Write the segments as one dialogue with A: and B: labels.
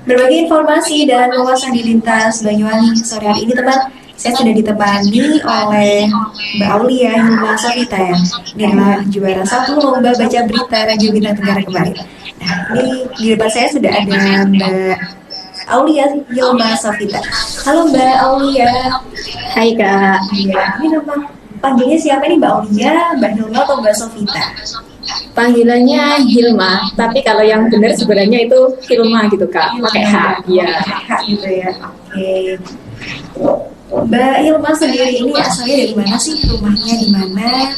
A: berbagi informasi dan wawasan di lintas Banyuwangi. Sore hari ini teman, saya sudah ditemani oleh Mbak Aulia Hilma Safita ya. Ini adalah juara satu lomba baca berita Radio Bintang Tenggara kemarin. Nah, ini di depan saya sudah ada Mbak Aulia Hilma Safita. Halo Mbak Aulia.
B: Hai Kak.
A: Iya, ini nama panggilnya siapa nih, Mbak Aulia, Mbak Hilma atau Mbak Safita?
B: Panggilannya Hilma, tapi kalau yang benar sebenarnya itu Hilma gitu Kak, pakai H. Iya.
A: Hak gitu ya. Oke. Mbak Hilma sendiri ini asalnya dari mana sih? Rumahnya di mana?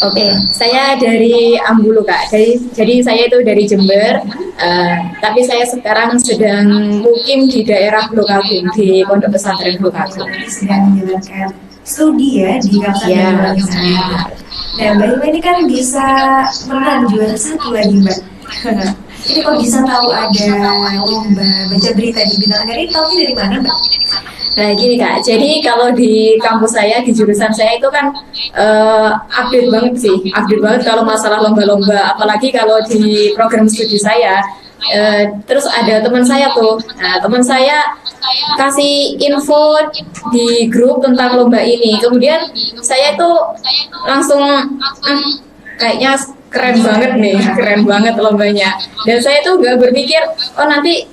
B: Oke, saya dari Ambulu Kak. Jadi saya itu dari Jember, tapi saya sekarang sedang mukim di daerah Blok Agung, di Pondok Pesantren Blok Agung.
A: Sedang menjalankan studi ya di kawasan
B: Ya,
A: Banyuwangi sana. Nah, Mbak Hilma ini kan bisa menang juara satu lagi, Mbak. Ini kok bisa tahu ada lomba baca berita di Bintang Tenggara ini, tahunya dari mana, Mbak?
B: Nah gini Kak, jadi kalau di kampus saya, di jurusan saya itu kan update banget sih, update banget kalau masalah lomba-lomba, apalagi kalau di program studi saya. Terus ada teman saya tuh, nah teman saya kasih info di grup tentang lomba ini, kemudian saya itu langsung kayaknya keren banget nih, keren banget lombanya, dan saya tuh gak berpikir oh nanti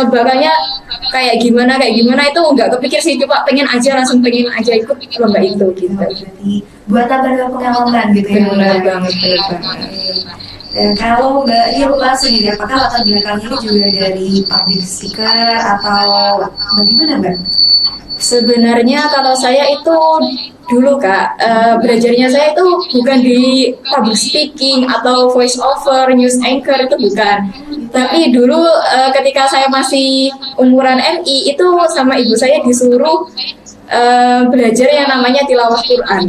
B: bakalnya kayak gimana itu nggak kepikir sih, cuma pengen aja ikut lomba itu gitu.
A: Jadi buat tambah pengalaman gitu ya.
B: Benar banget.
A: Dan kalau Mbak Hilma sendiri, apakah latar belakangnya ini juga dari public speaker atau bagaimana, Mbak?
B: Sebenarnya kalau saya itu dulu Kak, belajarnya saya itu bukan di public speaking atau voice over, news anchor, itu bukan. Tapi dulu ketika saya masih umuran MI itu sama ibu saya disuruh belajar yang namanya tilawah Quran.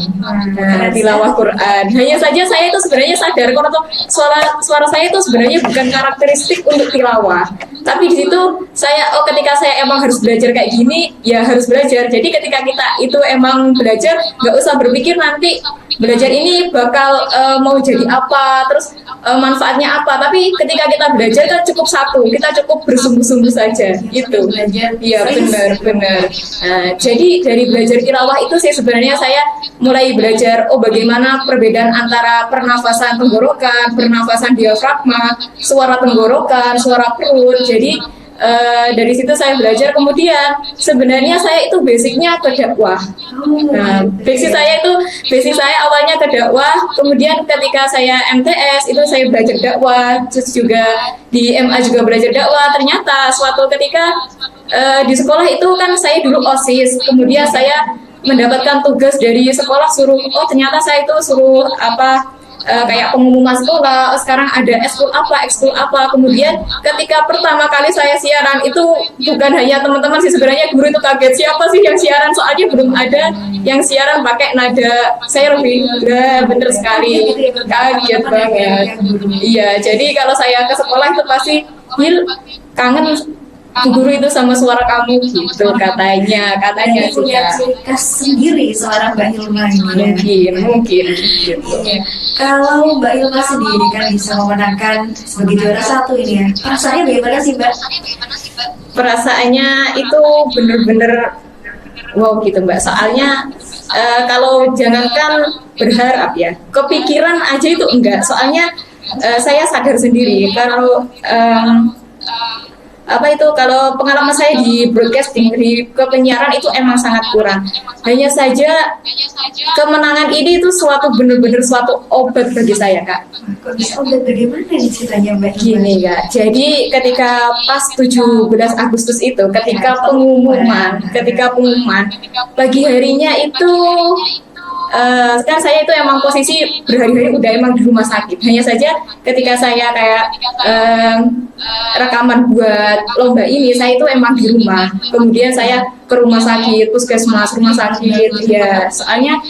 B: Nah, tilawah Quran. Hanya saja saya itu sebenarnya sadar kalau suara saya itu sebenarnya bukan karakteristik untuk tilawah. Tapi di situ saya ketika saya emang harus belajar kayak gini, ya harus belajar. Jadi ketika kita itu emang belajar, nggak usah berpikir nanti belajar ini bakal mau jadi apa, terus manfaatnya apa. Tapi ketika kita belajar kan cukup satu, kita cukup bersungguh-sungguh saja. Itu. Iya benar. Nah, jadi dari belajar tilawah itu sih sebenarnya saya mulai belajar bagaimana perbedaan antara pernafasan tenggorokan, pernafasan diafragma, suara tenggorokan, suara perut. Jadi dari situ saya belajar. Kemudian sebenarnya saya itu basicnya ke dakwah. Nah, basic saya awalnya ke dakwah. Kemudian ketika saya MTS itu saya belajar dakwah, terus juga di MA juga belajar dakwah. Ternyata suatu ketika di sekolah itu kan saya dulu OSIS, kemudian saya mendapatkan tugas dari sekolah ternyata saya itu suruh kayak pengumuman sekolah, sekarang ada ekskul apa. Kemudian ketika pertama kali saya siaran itu bukan hanya teman-teman sih, sebenarnya guru itu kaget, siapa sih yang siaran, soalnya belum ada yang siaran pakai nada servi. Bener sekali, kaget banget. Iya, jadi kalau saya ke sekolah itu pasti kangen Bu Guru itu sama suara kamu gitu, katanya sih
A: punya
B: ya.
A: ciri khas sendiri seorang Mbak Hilma ini.
B: Mungkin gitu.
A: Kalau Mbak Hilma sendiri kan bisa memenangkan sebagai juara satu ini ya, perasaannya bagaimana sih, Mbak?
B: Perasaannya itu bener-bener wow gitu Mbak, soalnya kalau jangankan berharap ya, kepikiran aja itu enggak, soalnya saya sadar sendiri kalau kalau pengalaman saya di broadcasting, di kepenyiaran itu emang sangat kurang. Hanya saja kemenangan ini itu benar-benar suatu obat bagi saya Kak.
A: Kok bisa obat, bagaimana nih ceritanya, Mbak?
B: Gini Kak, jadi ketika pas 17 Agustus itu, ketika pengumuman pagi harinya itu kan saya itu emang posisi berhari-hari udah emang di rumah sakit. Hanya saja ketika saya kayak rekaman buat lomba ini, saya itu emang di rumah. Kemudian saya ke rumah sakit, puskesmas, rumah sakit ya. Soalnya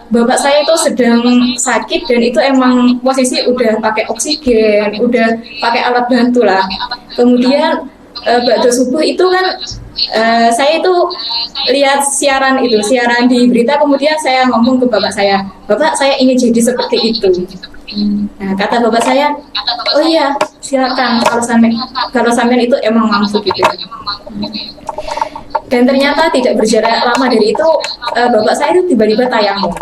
B: bapak saya itu sedang sakit dan itu emang posisi udah pakai oksigen, udah pakai alat bantu lah. Kemudian ba'da subuh itu kan saya itu lihat siaran di berita, kemudian saya ngomong ke bapak saya ingin jadi seperti itu. Nah, kata bapak saya, oh iya, silakan kalau sampean itu emang mampu gitu. Dan ternyata tidak berjarak lama dari itu, bapak saya itu tiba-tiba tayamum,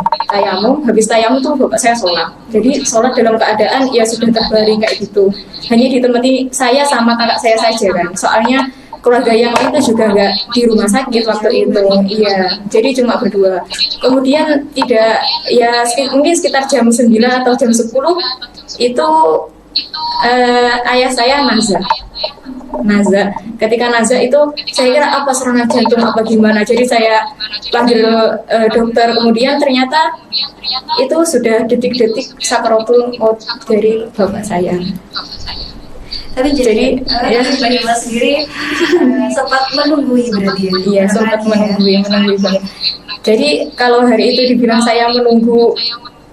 B: habis tayamum tuh bapak saya sholat. Jadi sholat dalam keadaan ya sudah terbaring kayak gitu. Hanya ditemani saya sama kakak saya saja kan. Soalnya keluarga yang lain itu juga nggak di rumah sakit waktu itu. Iya, jadi cuma berdua. Kemudian tidak ya mungkin sekitar jam 9 atau jam 10 itu ayah saya nazar. Ketika nazar itu saya kira apa serangan jantung apa gimana. Jadi saya panggil dokter. Kemudian ternyata itu sudah detik-detik sakaratul maut dari bapak saya.
A: Tapi jadi ya Mbak Hilma sendiri sempat menunggui berarti ya?
B: Iya, sempat menunggui banget. Jadi kalau hari itu dibilang saya menunggu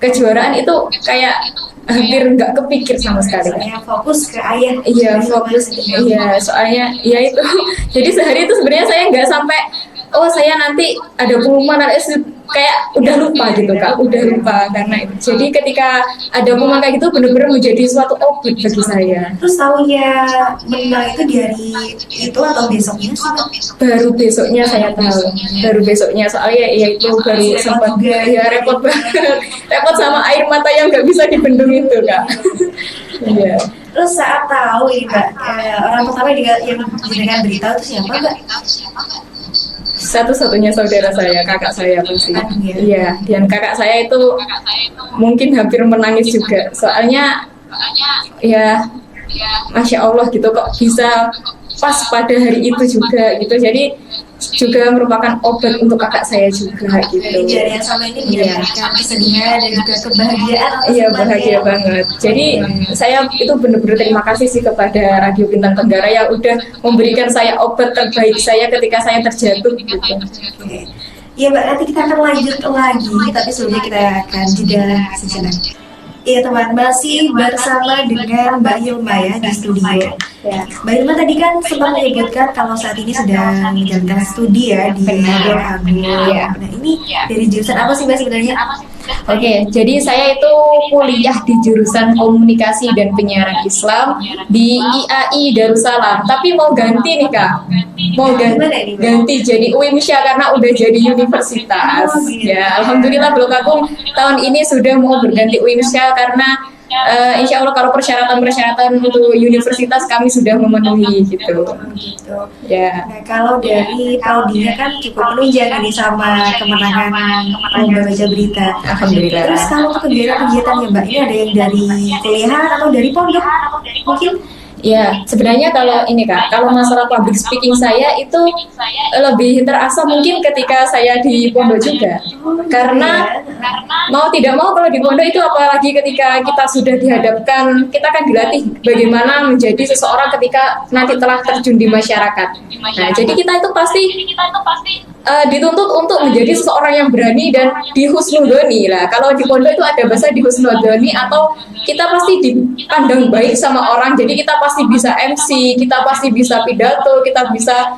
B: kejuaraan itu kayak hampir nggak kepikir sama sekali.
A: Saya fokus ke ayah.
B: Iya, fokus. Iya, soalnya ya itu. Jadi sehari itu sebenarnya saya nggak sampai oh saya nanti ada pengumuman kayak udah lupa gitu Kak, udah lupa karena itu. Jadi ketika ada pengumuman kayak gitu benar-benar menjadi suatu obat bagi saya.
A: Terus tahunya menang itu di hari itu atau besoknya sih?
B: Baru besoknya saya tahu. Baru besoknya soalnya ya itu baru sempat ya repot banget. Repot sama air mata yang nggak bisa dibendung itu Kak. Iya.
A: Terus saat tahu ini Mbak, orang pertama yang dengan beritahu itu siapa Mbak?
B: Satu-satunya saudara saya, kakak saya pasti. Iya, dan kakak saya itu mungkin hampir menangis juga. Soalnya ya Masya Allah gitu kok bisa pas pada hari itu juga gitu. Jadi juga merupakan obat untuk kakak saya juga gitu.
A: Jadi yang sama ini menjadikan kesedihan dan juga kebahagiaan.
B: Iya, bahagia banget. Jadi saya itu benar-benar terima kasih sih kepada Radio Bintang Tenggara yang udah memberikan saya obat terbaik saya ketika saya terjatuh gitu.
A: Iya Mbak, nanti kita akan lanjut lagi, tapi sebelumnya kita akan jeda sejenak. Iya teman, masih bersama dengan Mbak Hilma ya di studio.
B: Ya.
A: Mbak Hilma tadi kan sempat menyebutkan kalau saat ini sedang menjalankan studi ya di Agung.
B: Ya.
A: Nah ini dari jurusan apa sih Mbak sebenarnya?
B: Oke, jadi saya itu kuliah di jurusan Komunikasi dan Penyiaran Islam di IAI Darussalam. Tapi mau ganti nih Kak, mau ganti jadi UIMSYA karena udah jadi universitas. Ya, Alhamdulillah Blok Agung tahun ini sudah mau berganti UIMSYA karena insya Allah kalau persyaratan untuk universitas kami sudah memenuhi gitu. Ya.
A: Nah kalau dari prodinya kan cukup menunjang ini sama kemenangan lomba baca berita.
B: Alhamdulillah.
A: Terus kalau untuk kegiatan-kegiatannya Mbak, ini ada yang dari kuliahan atau dari pondok mungkin?
B: Ya, sebenarnya kalau ini Kak, kalau masalah public speaking saya itu lebih terasa mungkin ketika saya di pondok juga. Karena mau tidak mau kalau di pondok itu apalagi ketika kita sudah dihadapkan, kita akan dilatih bagaimana menjadi seseorang ketika nanti telah terjun di masyarakat. Nah, jadi kita itu pasti dituntut untuk menjadi seseorang yang berani dan dihusnudoni lah. Kalau di pondok itu ada bahasa dihusnudoni atau kita pasti dipandang baik sama orang. Jadi kita pasti bisa MC, kita pasti bisa pidato, kita bisa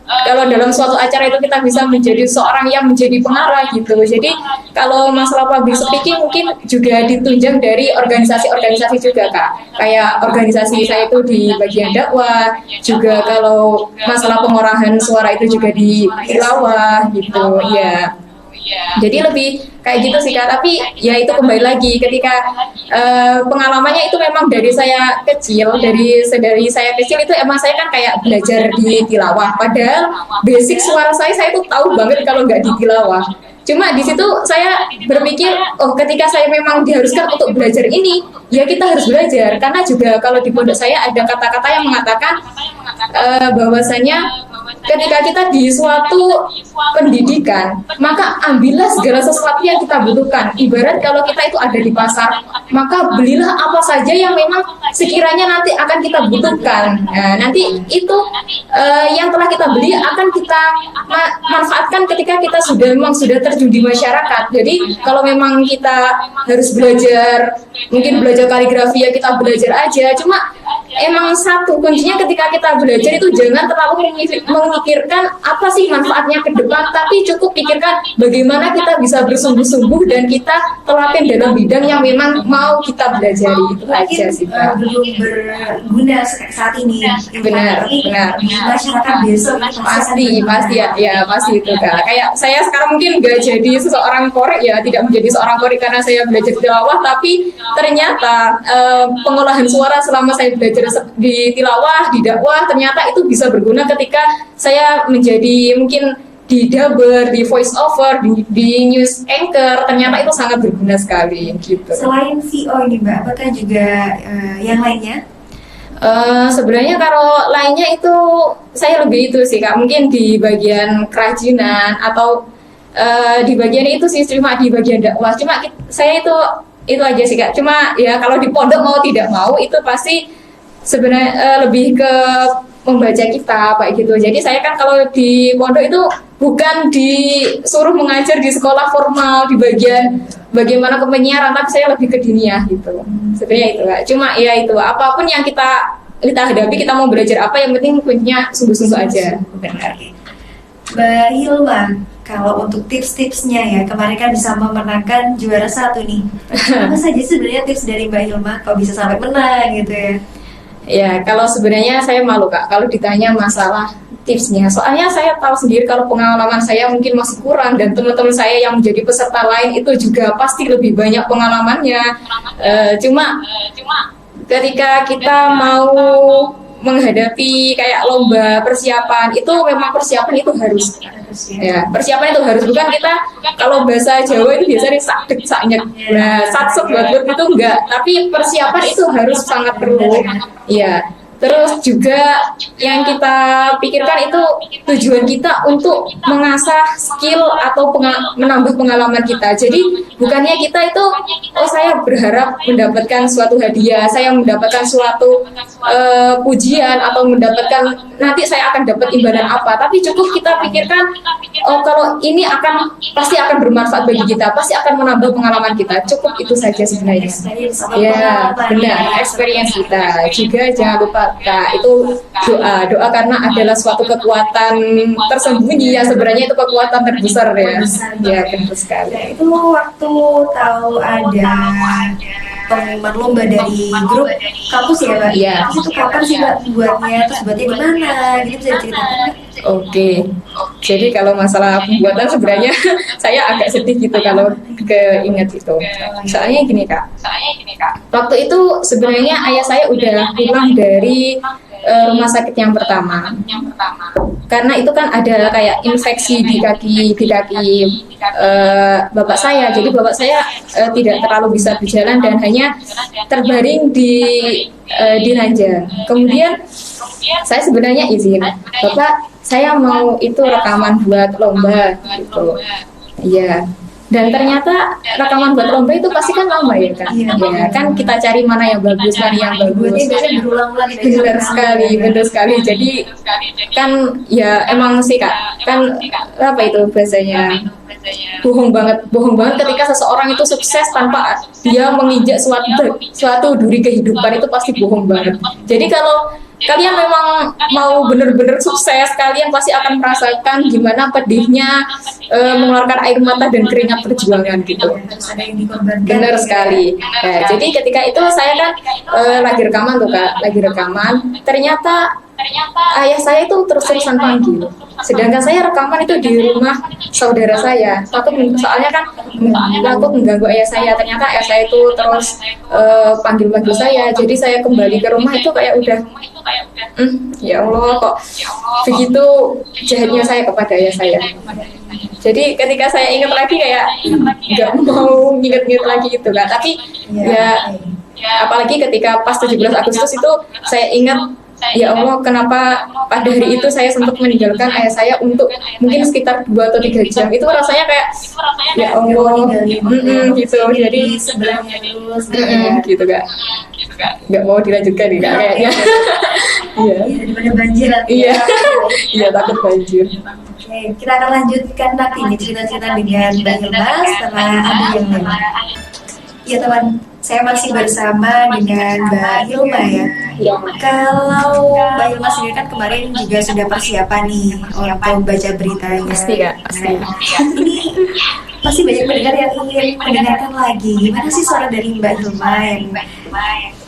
B: kalau dalam suatu acara itu kita bisa menjadi seorang yang menjadi pengarah gitu. Jadi kalau masalah public speaking mungkin juga ditunjang dari organisasi-organisasi juga Kak. Kayak organisasi saya itu di bagian dakwah, juga kalau masalah pengorahan suara itu juga di tilawah gitu ya. Jadi lebih kayak gitu sih Kak, tapi ya itu kembali lagi ketika pengalamannya itu memang dari saya kecil, dari saya kecil itu emang saya kan kayak belajar di tilawah, padahal basic suara saya itu tahu banget kalau nggak di tilawah. Cuma di situ saya berpikir, oh ketika saya memang diharuskan untuk belajar ini, ya kita harus belajar. Karena juga kalau di pondok saya ada kata-kata yang mengatakan bahwasanya ketika kita di suatu pendidikan, maka ambillah segala sesuatu yang kita butuhkan. Ibarat kalau kita itu ada di pasar, maka belilah apa saja yang memang sekiranya nanti akan kita butuhkan. Nah, nanti itu yang telah kita beli akan kita manfaatkan ketika kita memang sudah terjun di masyarakat. Jadi kalau memang kita harus belajar, mungkin belajar kaligrafi ya kita belajar aja. Cuma emang satu kuncinya ketika kita belajar itu jangan terlalu memikirkan apa sih manfaatnya ke depan, tapi cukup pikirkan bagaimana kita bisa bersungguh-sungguh dan kita telaten dalam bidang yang memang mau kita pelajari. Itu aja sih Kak.
A: Belum berguna saat ini.
B: Benar.
A: Di masyarakat besok
B: Pasti ya pasti itu Kak. Kayak saya sekarang mungkin gak jadi seseorang korek ya, tidak menjadi seorang korek karena saya belajar tilawah, tapi ternyata pengolahan suara selama saya belajar di tilawah, di dakwah, ternyata itu bisa berguna ketika saya menjadi mungkin di dubber, di voice over, di news anchor, ternyata itu sangat berguna sekali gitu.
A: Selain VO ini Mbak, apakah juga yang lainnya?
B: Sebenarnya kalau lainnya itu saya lebih itu sih Kak, mungkin di bagian kerajinan atau di bagian itu sih, cuma di bagian dakwah. Cuma saya itu aja sih Kak. Cuma ya kalau di pondok mau tidak mau itu pasti sebenarnya lebih ke membaca kitab kayak gitu. Jadi saya kan kalau di pondok itu bukan disuruh mengajar di sekolah formal di bagian bagaimana kepenyiaran, tapi saya lebih ke dunia gitu. Sebenarnya itu Kak. Cuma ya itu apapun yang kita hadapi, kita mau belajar apa, yang penting kuncinya sungguh-sungguh aja. Benar.
A: Mbak Hilma, kalau untuk tips-tipsnya ya, kemarin kan bisa memenangkan juara 1 nih. Apa saja sebenarnya tips dari Mbak Hilma kalau bisa sampai menang gitu ya?
B: Ya, kalau sebenarnya saya malu Kak kalau ditanya masalah tipsnya. Soalnya saya tahu sendiri kalau pengalaman saya mungkin masih kurang, dan teman-teman saya yang menjadi peserta lain itu juga pasti lebih banyak pengalamannya. Cuma ketika kita mau menghadapi kayak lomba persiapan, itu memang persiapan itu harus. Ya, persiapan itu harus, bukan kita kalau bahasa Jawa itu biasanya sakdek saknyek, nah satset buat itu enggak, tapi persiapan itu harus sangat perlu. Ya, terus juga yang kita pikirkan itu tujuan kita untuk mengasah skill atau menambah pengalaman kita. Jadi bukannya kita itu saya berharap mendapatkan suatu hadiah, saya mendapatkan suatu pujian atau mendapatkan nanti saya akan dapat imbalan apa, tapi cukup kita pikirkan kalau ini pasti akan bermanfaat bagi kita, pasti akan menambah pengalaman kita. Cukup itu saja sebenarnya. Ya, benar, experience kita. Juga jangan lupa Kak, itu doa karena adalah suatu kekuatan tersembunyi ya, sebenarnya itu kekuatan terbesar ya. Ya, benar sekali.
A: Itu waktu tahu ada pengumuman lomba dari grup kampus ya Mbak?
B: Iya.
A: Itu kapan sih Mbak buatnya? Terus buatnya di mana? Gitu bisa diceritakan Mbak?
B: Oke, jadi kalau masalah pembuatan sebenarnya saya agak sedih gitu kalau keinget itu. Soalnya gini Kak, waktu itu sebenarnya ayah saya udah pulang dari rumah sakit yang pertama, karena itu kan ada kayak infeksi di kaki bapak saya. Jadi bapak saya tidak terlalu bisa berjalan dan hanya terbaring di ranjang. Kemudian saya sebenarnya izin, Bapak saya mau itu rekaman buat lomba gitu. Iya. Dan ternyata rekaman buat lomba itu pasti kan lama ya kan? Ya kan, kita cari mana yang bagus, mana yang bagus. Benar sekali. Jadi kan ya emang sih Kak, kan apa itu bahasanya? Bohong banget ketika seseorang itu sukses tanpa dia menginjak suatu duri kehidupan, itu pasti bohong banget. Jadi kalau kalian memang mau benar-benar sukses, kalian pasti akan merasakan gimana pedihnya mengeluarkan air mata dan keringat perjuangan gitu. Benar sekali. Nah, jadi ketika itu saya kan lagi rekaman tuh Kak, ternyata ayah saya itu terus-terusan panggil. Sedangkan saya rekaman itu di rumah saudara saya. Soalnya kan takut mengganggu ayah saya. Ternyata ayah saya itu terus panggil-panggil saya. Jadi saya kembali ke rumah itu kayak udah ya Allah, kok begitu jahatnya saya kepada ayah saya. Jadi ketika saya ingat lagi kayak nggak mau inget-inget lagi gitu kan. Tapi ya apalagi ketika pas 17 Agustus itu saya ingat, ya Allah, kenapa pada hari itu saya sempat meninggalkan ayah saya untuk mungkin sekitar 2 atau 3 jam. Itu rasanya kayak ya Allah, gitu. Jadi
A: sebelahnya dulu
B: gitu Kak. Nggak mau dilanjutkan nih Kak kayaknya. Iya.
A: Daripada banjir.
B: Iya, takut banjir.
A: Oke, kita akan lanjutkan nanti nih cerita-cerita dengan Mbak Hilma setelah ada yang lain. Ya teman, Saya masih bersama dengan Mbak Hilma ya. Kalau Mbak Hilma sendiri kan kemarin juga sudah persiapan nih untuk baca beritanya.
B: Pasti Kak, pasti.
A: Ini pasti banyak pendengar yang ingin mendengarkan lagi. Gimana sih suara dari Mbak Hilma yang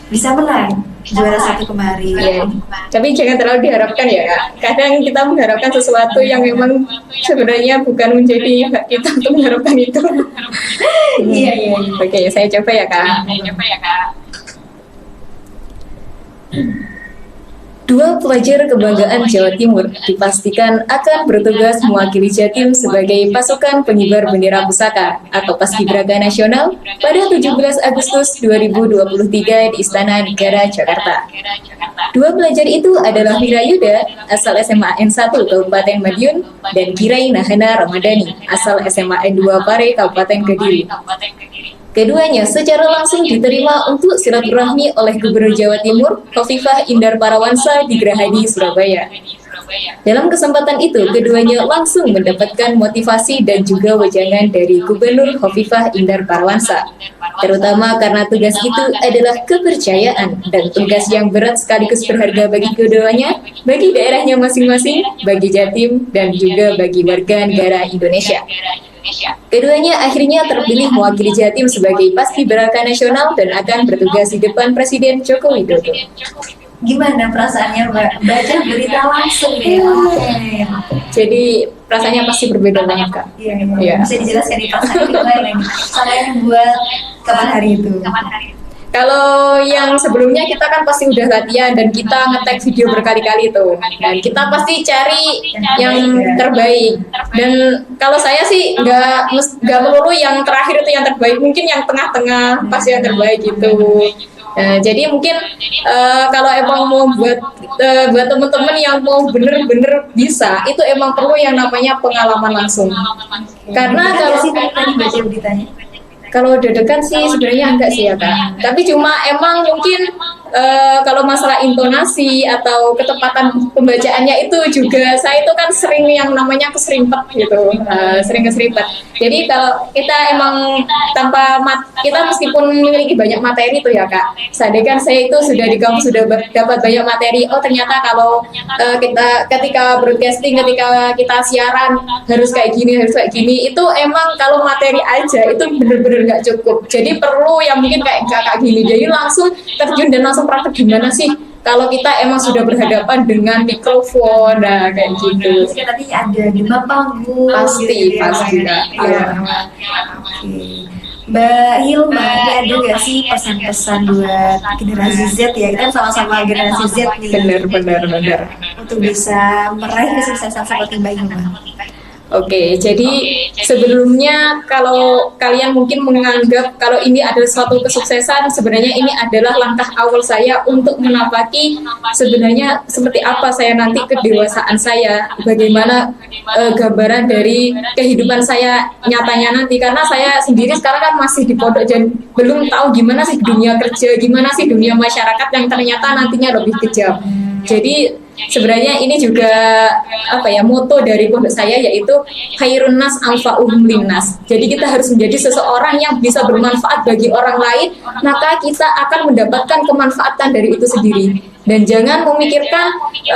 A: bisa menang juara 1 kemarin?
B: Iya. Tapi jangan terlalu diharapkan ya Kak. Kadang kita mengharapkan sesuatu yang memang sebenarnya bukan menjadi hak kita untuk mengharapkan itu.
A: Iya, iya.
B: Oke, saya coba ya Kak. Dua pelajar kebanggaan Jawa Timur dipastikan akan bertugas mewakili Jatim sebagai pasukan pengibar bendera pusaka atau Paskibraka Nasional pada 17 Agustus 2023 di Istana Negara Jakarta. Dua pelajar itu adalah Mira Yuda, asal SMA N1 Kabupaten Madiun, dan Kirai Nahana Ramadhani, asal SMA N2 Pare Kabupaten Kediri. Keduanya secara langsung diterima untuk silaturahmi oleh Gubernur Jawa Timur, Khofifah Indar Parawansa di Gerahadi, Surabaya. Dalam kesempatan itu, keduanya langsung mendapatkan motivasi dan juga wejangan dari Gubernur Khofifah Indar Parawansa, terutama karena tugas itu adalah kepercayaan dan tugas yang berat sekaligus berharga bagi keduanya, bagi daerahnya masing-masing, bagi Jatim, dan juga bagi warga negara Indonesia. Keduanya akhirnya terpilih mewakili Jatim sebagai Paskibraka Nasional dan akan bertugas di depan Presiden Joko Widodo.
A: Gimana perasaannya Mbak baca berita langsung ya?
B: Jadi rasanya pasti berbeda banget Kak.
A: Iya,
B: Iya.
A: bisa dijelaskan di perasaan gimana nih? Soalnya yang buat kapan hari itu?
B: Kalau yang sebelumnya kita kan pasti udah latihan dan kita nge-tag video berkali-kali tuh. Dan kita pasti cari yang terbaik. Dan kalau saya sih nggak melulu yang terakhir itu yang terbaik, mungkin yang tengah-tengah pasti yang terbaik gitu. Jadi mungkin kalau emang mau buat teman-teman yang mau bener-bener bisa, itu emang perlu yang namanya pengalaman langsung. Karena kalau
A: sih tadi baca beritanya.
B: kalau deg-degan sih sebenarnya enggak sih ya Kak. Tapi cuma emang mungkin kalau masalah intonasi atau ketepatan pembacaannya itu juga saya itu kan sering yang namanya keserimpet gitu, sering keserimpet. Jadi kalau kita emang kita meskipun memiliki banyak materi tuh ya Kak. Seandainya saya itu sudah di kampus sudah dapat banyak materi. Oh ternyata kalau kita ketika broadcasting, ketika kita siaran harus kayak gini, itu emang kalau materi aja itu bener-bener nggak cukup. Jadi perlu yang mungkin kayak gini. Jadi langsung terjun dan langsung praktek gimana sih kalau kita emang sudah berhadapan dengan mikrofon, nah kayak gitu.
A: Terus tadi ada demam panggung.
B: Pasti Kak.
A: Iya. Mbak Hilma, ini ada nggak sih pesan-pesan buat generasi Z ya? Kita kan sama-sama generasi Z nih.
B: Benar.
A: Untuk bisa meraih kesuksesan seperti Mbak Hilma.
B: Oke, jadi sebelumnya kalau kalian mungkin menganggap kalau ini adalah suatu kesuksesan, sebenarnya ini adalah langkah awal saya untuk menapaki sebenarnya seperti apa saya nanti kedewasaan saya, bagaimana gambaran dari kehidupan saya nyatanya nanti. Karena saya sendiri sekarang kan masih di pondok dan belum tahu gimana sih dunia kerja, gimana sih dunia masyarakat yang ternyata nantinya lebih kejam. Jadi sebenarnya ini juga moto dari pondok saya yaitu khairun nas anfa'uhum linnas. Jadi kita harus menjadi seseorang yang bisa bermanfaat bagi orang lain, maka kita akan mendapatkan kemanfaatan dari itu sendiri. Dan jangan memikirkan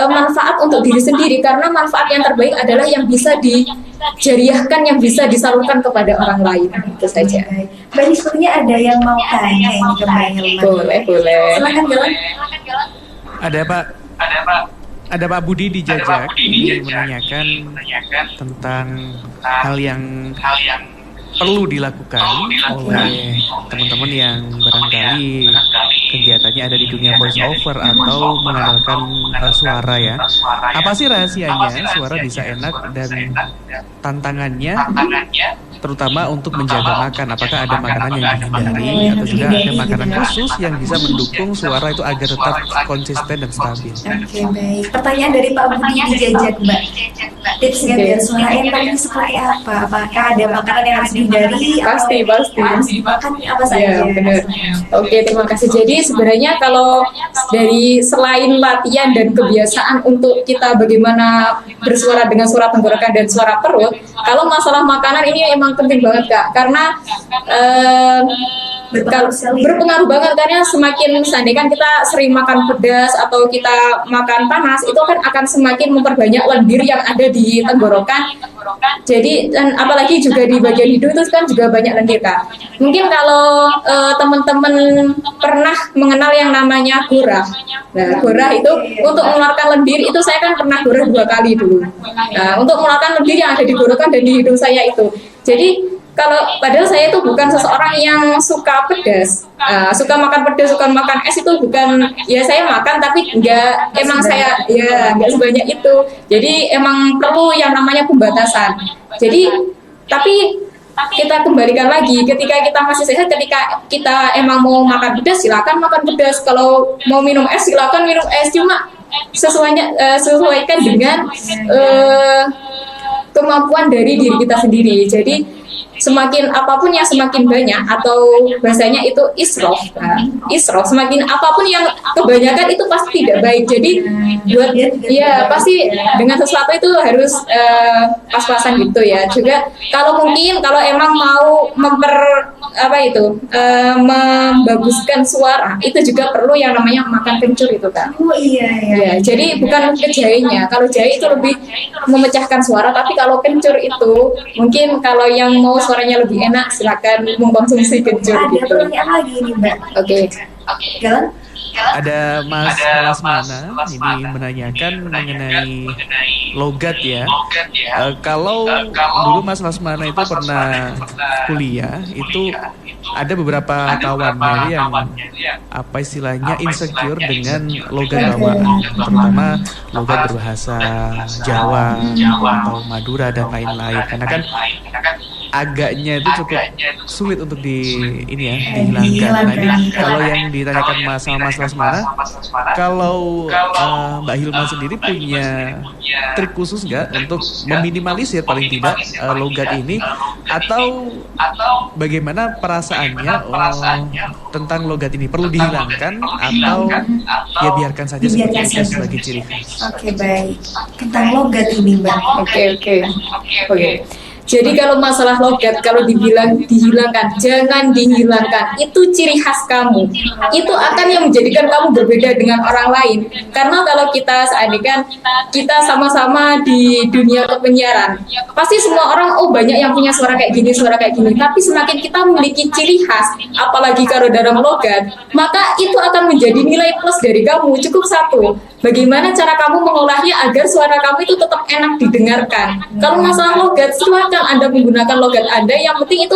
B: manfaat untuk diri sendiri, karena manfaat yang terbaik adalah yang bisa dijariahkan, yang bisa disalurkan kepada orang lain. Itu saja.
A: Mbak, sepertinya ada yang mau tanya ini ke Mbak Hilma.
B: Boleh.
A: Silakan jalan.
C: Ada Pak Budi di Jajak ingin menanyakan tentang hal yang perlu dilakukan oleh teman-teman yang barangkali kegiatannya ada di dunia voice over atau mengandalkan suara ya. Apa sih rahasianya suara bisa enak dan tantangannya terutama untuk menjaga makan? Apakah ada makanan yang dihindari atau juga ada makanan khusus yang bisa mendukung suara itu agar tetap konsisten dan stabil?
A: Oke, baik. Pertanyaan dari Pak Budi di Jajak, Mbak. Tipsnya biar suara enak ini seperti apa? Apakah ada makanan yang harus dihindari?
B: Pasti.
A: Makan apa saja?
B: Ya, benar. Oke, terima kasih. Jadi sebenarnya kalau dari selain latihan dan kebiasaan untuk kita bagaimana bersuara dengan suara tenggorokan dan suara perut, kalau masalah makanan ini emang penting banget Kak, karena
A: Berpengaruh sekali.
B: berpengaruh banget, karena semakin misalnya kan kita sering makan pedas atau kita makan panas, itu kan akan semakin memperbanyak lendir yang ada di tenggorokan. Jadi dan apalagi juga di bagian hidung itu kan juga banyak lendir Kak. Mungkin kalau teman-teman pernah mengenal yang namanya gurah. Nah, gurah itu untuk mengeluarkan lendir itu saya kan pernah gurah 2 kali dulu. Nah, untuk mengeluarkan lendir yang ada di tenggorokan dan di hidung saya itu. Jadi kalau padahal saya itu bukan seseorang yang suka pedas, suka makan pedas, suka makan es, itu bukan, ya saya makan tapi nggak, emang saya ya nggak sebanyak itu. Jadi emang perlu yang namanya pembatasan. Jadi tapi kita kembalikan lagi, ketika kita masih sehat, ketika kita emang mau makan pedas silakan makan pedas, kalau mau minum es silakan minum es, cuma sesuaikan dengan kemampuan dari diri kita sendiri. Jadi semakin apapun yang semakin banyak, atau bahasanya itu israf. Nah, israf, semakin apapun yang kebanyakan itu pasti tidak baik. Jadi buat ya pasti dengan sesuatu itu harus pas-pasan gitu ya. Juga kalau mungkin kalau emang mau membaguskan suara, itu juga perlu yang namanya makan kencur itu Kak.
A: Oh iya ya.
B: Ya, jadi bukan ke jahenya. Kalau jahe itu lebih memecahkan suara, tapi kalau kencur itu mungkin kalau yang mau suaranya lebih enak silakan mengkonsumsi kencur
A: Ada
B: gitu.
A: pertanyaan lagi nih Mbak.
B: Oke.
A: Galan?
C: Ada Mas Lasmana ini menanyakan mengenai logat ya. Kalau dulu Mas Lasmana itu pernah kuliah, itu ada beberapa kawannya yang apa istilahnya insecure dengan logat bawaan, terutama logat berbahasa Jawa atau Madura dan lain-lain. Karena kan agaknya itu cukup sulit untuk dihilangkan. Nah, ini kalau yang ditanyakan Mas Lasmana, kalau Mbak Hilma sendiri punya trik khusus nggak untuk meminimalisir paling tidak logat ini, atau bagaimana perasaannya tentang logat ini, perlu dihilangkan atau ya biarkan saja sebagai ciri khas?
A: Oke, baik. Tentang logat ini Mbak.
B: Oke. Jadi kalau masalah logat, kalau dibilang dihilangkan, jangan dihilangkan. Itu ciri khas kamu. Itu akan yang menjadikan kamu berbeda dengan orang lain. Karena kalau kita seandainya kita sama-sama di dunia kepenyiaran, pasti semua orang, oh banyak yang punya suara kayak gini, suara kayak gini. Tapi semakin kita memiliki ciri khas, apalagi kalau dalam logat, maka itu akan menjadi nilai plus dari kamu. Cukup satu, bagaimana cara kamu mengolahnya agar suara kamu itu tetap enak didengarkan. Kalau masalah logat, silakan Anda menggunakan logat Anda. Yang penting itu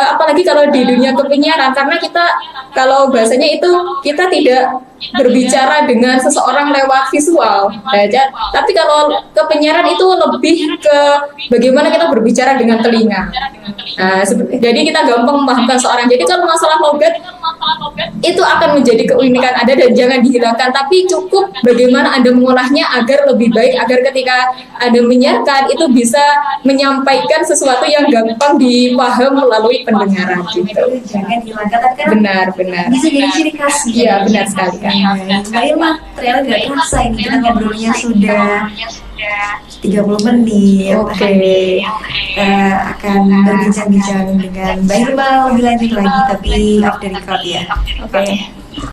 B: apalagi kalau di dunia kepenyiaran, karena kita kalau bahasanya itu kita tidak berbicara dengan seseorang lewat visual saja, tapi kalau kepenyiaran itu lebih ke bagaimana kita berbicara dengan telinga. Nah, jadi kita gampang memahamkan seorang. Jadi kalau masalah logat itu akan menjadi keunikan Anda dan jangan dihilangkan, tapi cukup bagaimana Anda mengolahnya agar lebih baik, agar ketika Anda menyiarkan itu bisa menyampaikan sesuatu yang gampang dipaham melalui pendengaran gitu.
A: Jangan dihilangkan, tapi kan
B: Benar.
A: bisa jadi ciri khas.
B: Iya, benar sekali Kak.
A: Mbak Ilma, ternyata nggak terasa ini kita ngobrolnya sudah 30 menit.
B: Oke.
A: Kita akan berbincang-bincang dengan Mbak Ilma lebih lanjut lagi, tapi off the record ya.
B: Oke.